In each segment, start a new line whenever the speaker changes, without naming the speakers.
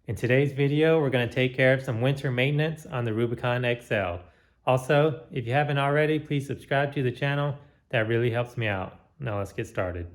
In today's video, we're going to take care of some winter maintenance on the Rubicon XL. Also, if you haven't already, please subscribe to the channel. That really helps me out. Now let's get started.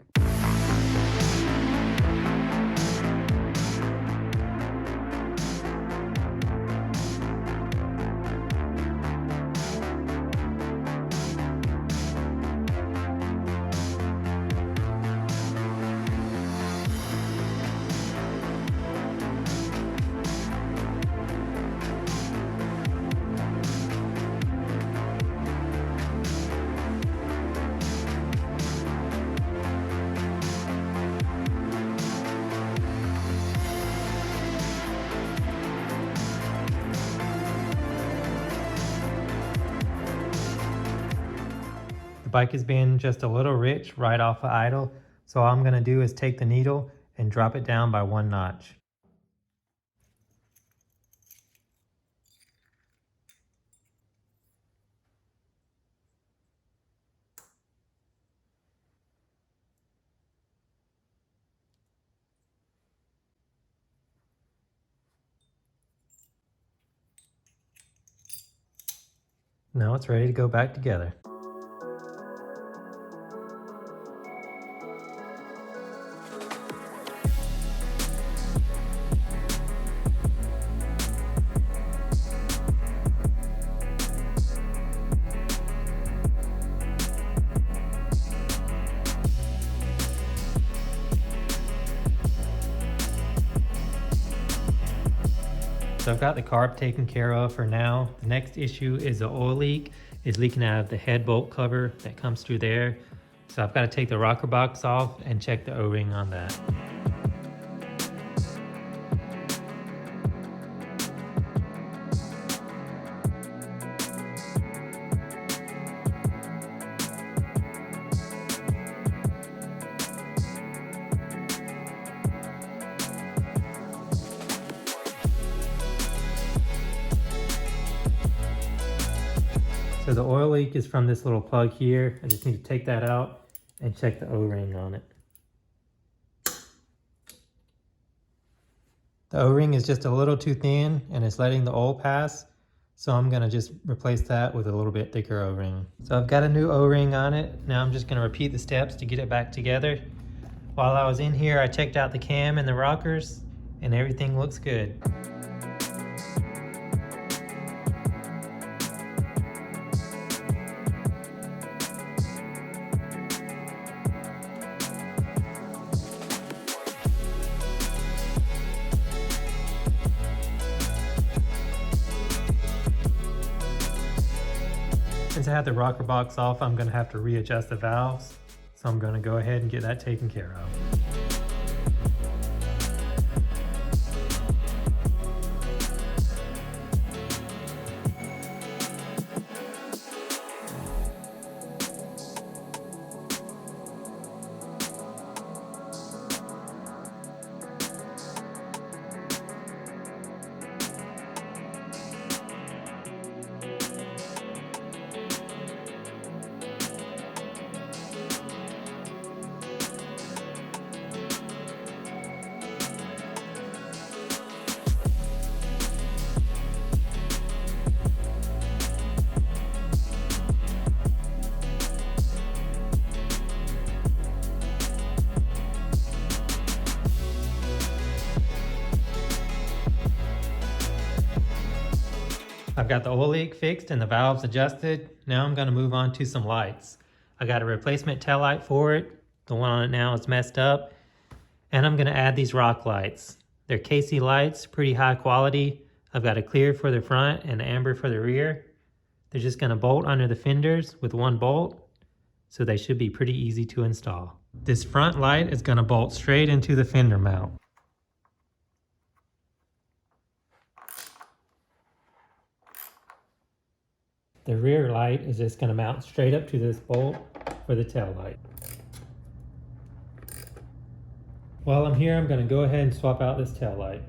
The bike is being just a little rich right off of idle, so all I'm going to do is take the needle and drop it down by 1 notch. Now it's ready to go back together. So I've got the carb taken care of for now. The next issue is the oil leak. It's leaking out of the head bolt cover that comes through there. So I've got to take the rocker box off and check the O-ring on that. So the oil leak is from this little plug here. I just need to take that out and check the O-ring on it. The O-ring is just a little too thin and it's letting the oil pass. So I'm gonna just replace that with a little bit thicker O-ring. So I've got a new O-ring on it. Now I'm just gonna repeat the steps to get it back together. While I was in here, I checked out the cam and the rockers and everything looks good. Since I had the rocker box off, I'm going to have to readjust the valves. So I'm going to go ahead and get that taken care of. I've got the oil leak fixed and the valves adjusted. Now I'm going to move on to some lights. I got a replacement tail light for it. The one on it now is messed up. And I'm going to add these rock lights. They're KC lights, pretty high quality. I've got a clear for the front and amber for the rear. They're just going to bolt under the fenders with 1 bolt. So they should be pretty easy to install. This front light is going to bolt straight into the fender mount. The rear light is just going to mount straight up to this bolt for the tail light. While I'm here, I'm going to go ahead and swap out this tail light.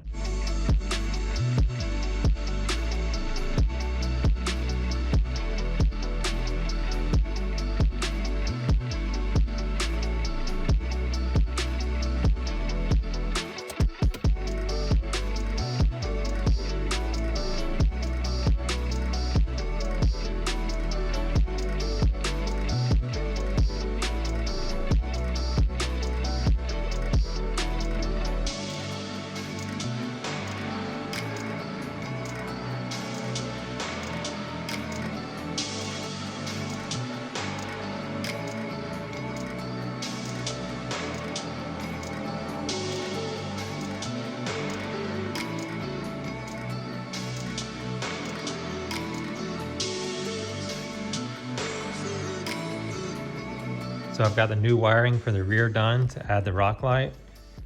So I've got the new wiring for the rear done to add the rock light,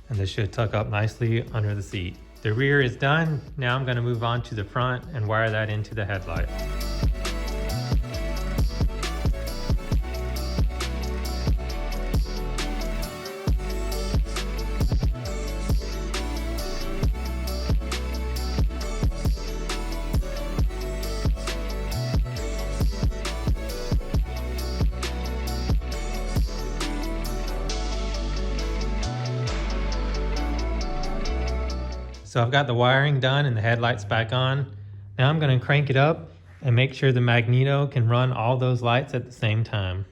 and this should tuck up nicely under the seat. The rear is done. Now I'm going to move on to the front and wire that into the headlight. So I've got the wiring done and the headlights back on. Now I'm going to crank it up and make sure the magneto can run all those lights at the same time.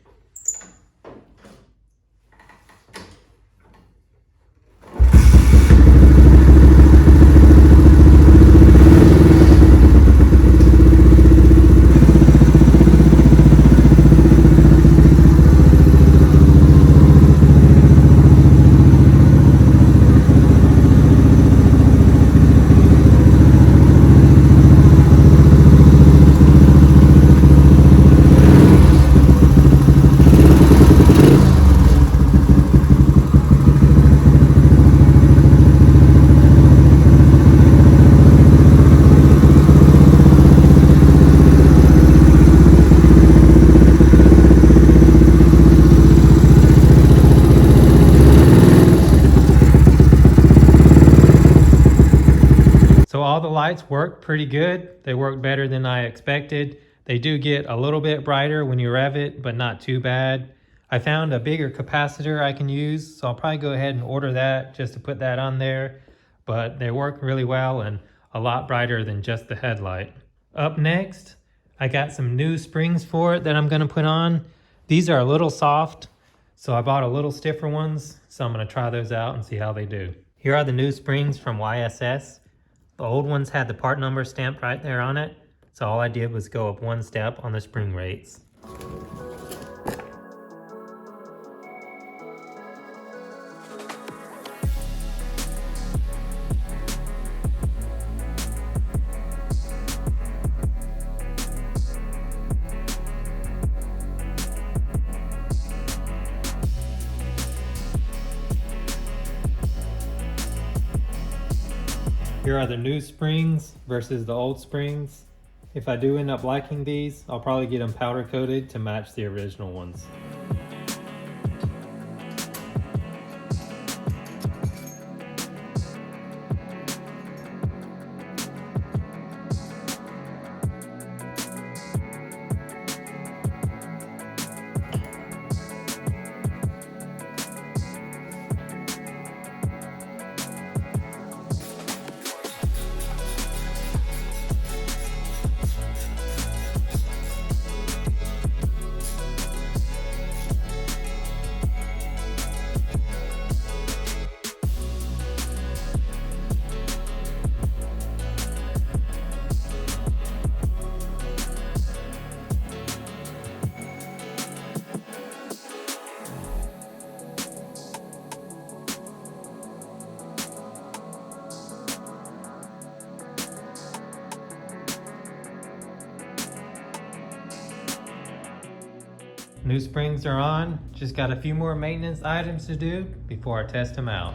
So all the lights work pretty good. They work better than I expected. They do get a little bit brighter when you rev it, but not too bad. I found a bigger capacitor I can use, so I'll probably go ahead and order that just to put that on there. But they work really well and a lot brighter than just the headlight. Up next, I got some new springs for it that I'm gonna put on. These are a little soft, so I bought a little stiffer ones. So I'm gonna try those out and see how they do. Here are the new springs from YSS. The old ones had the part number stamped right there on it, so all I did was go up one step on the spring rates. Here are the new springs versus the old springs. If I do end up liking these, I'll probably get them powder coated to match the original ones. New springs are on. Just got a few more maintenance items to do before I test them out.